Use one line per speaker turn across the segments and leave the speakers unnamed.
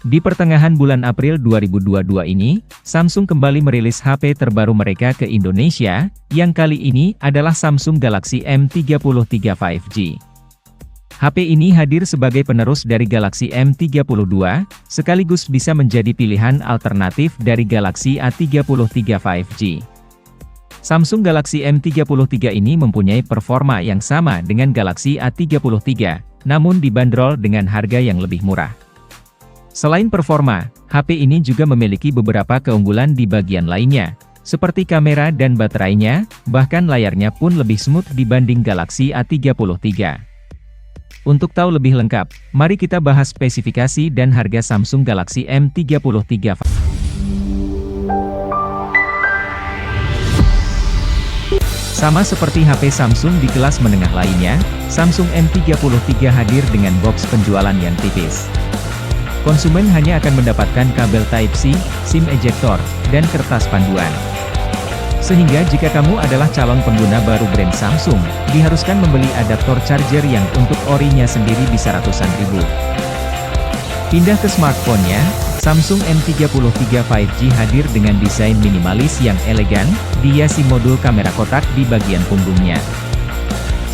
Di pertengahan bulan April 2022 ini, Samsung kembali merilis HP terbaru mereka ke Indonesia, yang kali ini adalah Samsung Galaxy M33 5G. HP ini hadir sebagai penerus dari Galaxy M32, sekaligus bisa menjadi pilihan alternatif dari Galaxy A33 5G. Samsung Galaxy M33 ini mempunyai performa yang sama dengan Galaxy A33, namun dibanderol dengan harga yang lebih murah. Selain performa, HP ini juga memiliki beberapa keunggulan di bagian lainnya, seperti kamera dan baterainya, bahkan layarnya pun lebih smooth dibanding Galaxy A33. Untuk tahu lebih lengkap, mari kita bahas spesifikasi dan harga Samsung Galaxy M33. Sama seperti HP Samsung di kelas menengah lainnya, Samsung M33 hadir dengan box penjualan yang tipis. Konsumen hanya akan mendapatkan kabel Type-C, SIM ejector, dan kertas panduan. Sehingga jika kamu adalah calon pengguna baru brand Samsung, diharuskan membeli adaptor charger yang untuk orinya sendiri bisa ratusan ribu. Pindah ke smartphone-nya, Samsung M33 5G hadir dengan desain minimalis yang elegan, dihiasi modul kamera kotak di bagian punggungnya.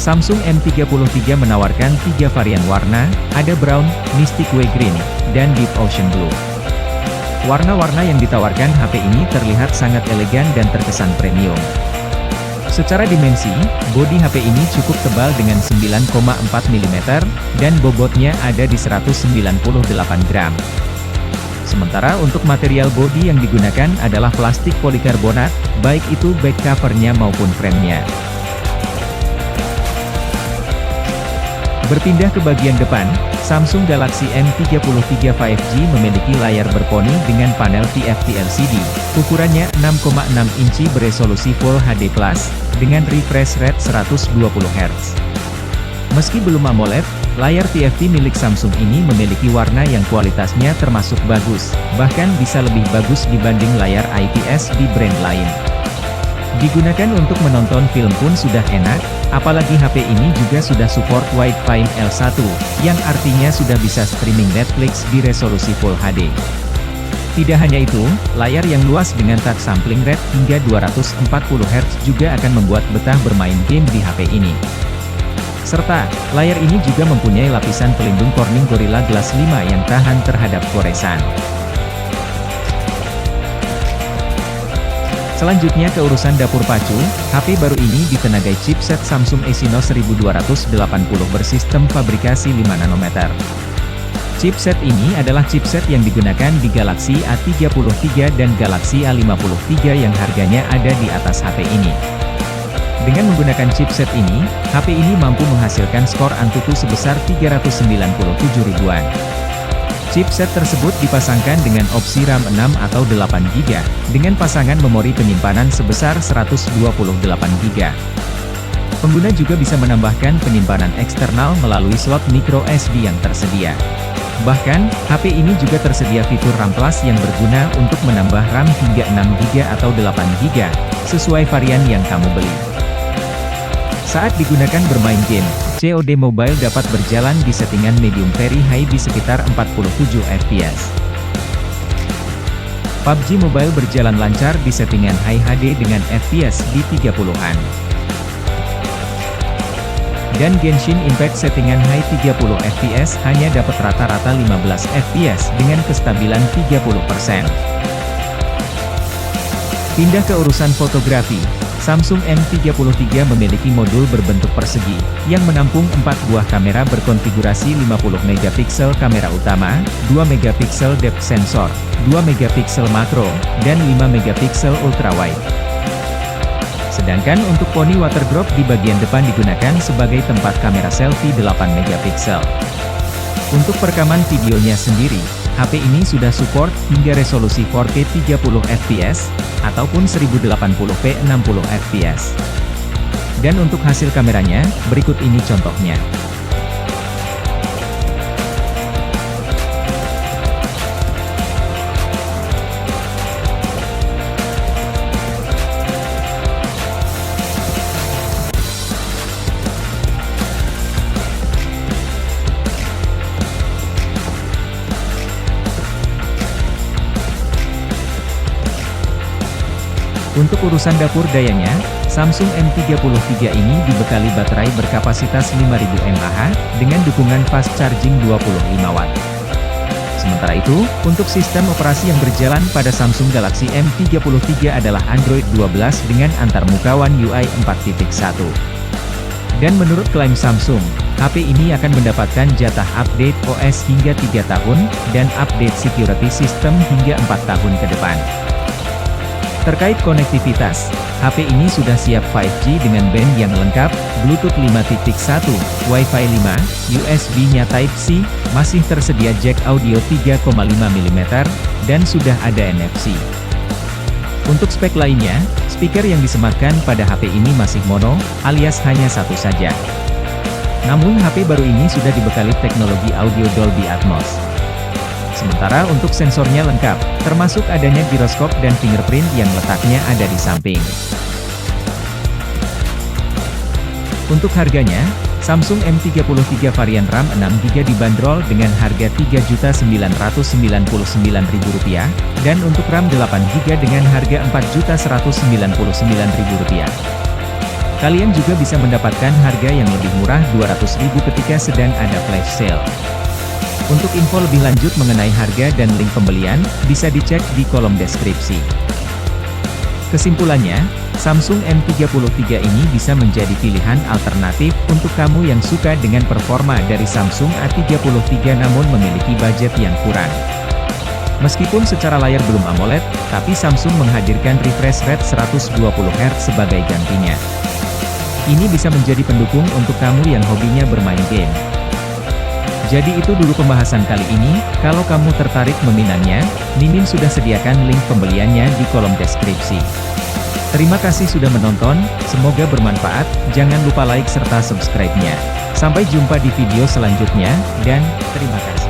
Samsung M33 menawarkan 3 varian warna, ada brown, mystic grey green, dan deep ocean blue. Warna-warna yang ditawarkan HP ini terlihat sangat elegan dan terkesan premium. Secara dimensi, bodi HP ini cukup tebal dengan 9,4 mm, dan bobotnya ada di 198 gram. Sementara untuk material bodi yang digunakan adalah plastik polikarbonat, baik itu back covernya maupun framenya. Berpindah ke bagian depan, Samsung Galaxy M33 5G memiliki layar berponi dengan panel TFT LCD, ukurannya 6,6 inci beresolusi Full HD+, dengan refresh rate 120 Hz. Meski belum AMOLED, layar TFT milik Samsung ini memiliki warna yang kualitasnya termasuk bagus, bahkan bisa lebih bagus dibanding layar IPS di brand lain. Digunakan untuk menonton film pun sudah enak, apalagi HP ini juga sudah support Wi-Fi L1, yang artinya sudah bisa streaming Netflix di resolusi Full HD. Tidak hanya itu, layar yang luas dengan touch sampling rate hingga 240 Hz juga akan membuat betah bermain game di HP ini. Serta, layar ini juga mempunyai lapisan pelindung Corning Gorilla Glass 5 yang tahan terhadap goresan. Selanjutnya ke urusan dapur pacu, HP baru ini ditenagai chipset Samsung Exynos 1280 bersistem fabrikasi 5 nanometer. Chipset ini adalah chipset yang digunakan di Galaxy A33 dan Galaxy A53 yang harganya ada di atas HP ini. Dengan menggunakan chipset ini, HP ini mampu menghasilkan skor Antutu sebesar 397 ribuan. Chipset tersebut dipasangkan dengan opsi RAM 6 atau 8GB, dengan pasangan memori penyimpanan sebesar 128GB. Pengguna juga bisa menambahkan penyimpanan eksternal melalui slot micro SD yang tersedia. Bahkan, HP ini juga tersedia fitur RAM Plus yang berguna untuk menambah RAM hingga 6GB atau 8GB, sesuai varian yang kamu beli. Saat digunakan bermain game, COD Mobile dapat berjalan di settingan medium very high di sekitar 47 fps. PUBG Mobile berjalan lancar di settingan High HD dengan FPS di 30-an. Dan Genshin Impact settingan High 30 fps hanya dapat rata-rata 15 fps dengan kestabilan 30%. Pindah ke urusan fotografi. Samsung M33 memiliki modul berbentuk persegi, yang menampung 4 buah kamera berkonfigurasi 50 megapiksel kamera utama, 2 megapiksel depth sensor, 2 megapiksel makro, dan 5 megapiksel ultrawide. Sedangkan untuk poni water drop di bagian depan digunakan sebagai tempat kamera selfie 8 megapiksel. Untuk perekaman videonya sendiri, HP ini sudah support hingga resolusi 4K 30 fps, ataupun 1080p 60 fps. Dan untuk hasil kameranya, berikut ini contohnya. Untuk urusan dapur dayanya, Samsung M33 ini dibekali baterai berkapasitas 5000 mAh, dengan dukungan fast charging 25 Watt. Sementara itu, untuk sistem operasi yang berjalan pada Samsung Galaxy M33 adalah Android 12 dengan antarmuka One UI 4.1. Dan menurut klaim Samsung, HP ini akan mendapatkan jatah update OS hingga 3 tahun, dan update security system hingga 4 tahun ke depan. Terkait konektivitas, HP ini sudah siap 5G dengan band yang lengkap, Bluetooth 5.1, Wi-Fi 5, USB-nya Type-C, masih tersedia jack audio 3,5 mm, dan sudah ada NFC. Untuk spek lainnya, speaker yang disematkan pada HP ini masih mono, alias hanya satu saja. Namun HP baru ini sudah dibekali teknologi audio Dolby Atmos. Sementara untuk sensornya lengkap, termasuk adanya giroskop dan fingerprint yang letaknya ada di samping. Untuk harganya, Samsung M33 varian RAM 6GB dibanderol dengan harga Rp3.999.000, dan untuk RAM 8GB dengan harga Rp4.199.000. Kalian juga bisa mendapatkan harga yang lebih murah Rp200.000 ketika sedang ada flash sale. Untuk info lebih lanjut mengenai harga dan link pembelian, bisa dicek di kolom deskripsi. Kesimpulannya, Samsung M33 ini bisa menjadi pilihan alternatif untuk kamu yang suka dengan performa dari Samsung A33 namun memiliki budget yang kurang. Meskipun secara layar belum AMOLED, tapi Samsung menghadirkan refresh rate 120Hz sebagai gantinya. Ini bisa menjadi pendukung untuk kamu yang hobinya bermain game. Jadi itu dulu pembahasan kali ini, kalau kamu tertarik meminangnya, Mimin sudah sediakan link pembeliannya di kolom deskripsi. Terima kasih sudah menonton, semoga bermanfaat, jangan lupa like serta subscribe-nya. Sampai jumpa di video selanjutnya, dan terima kasih.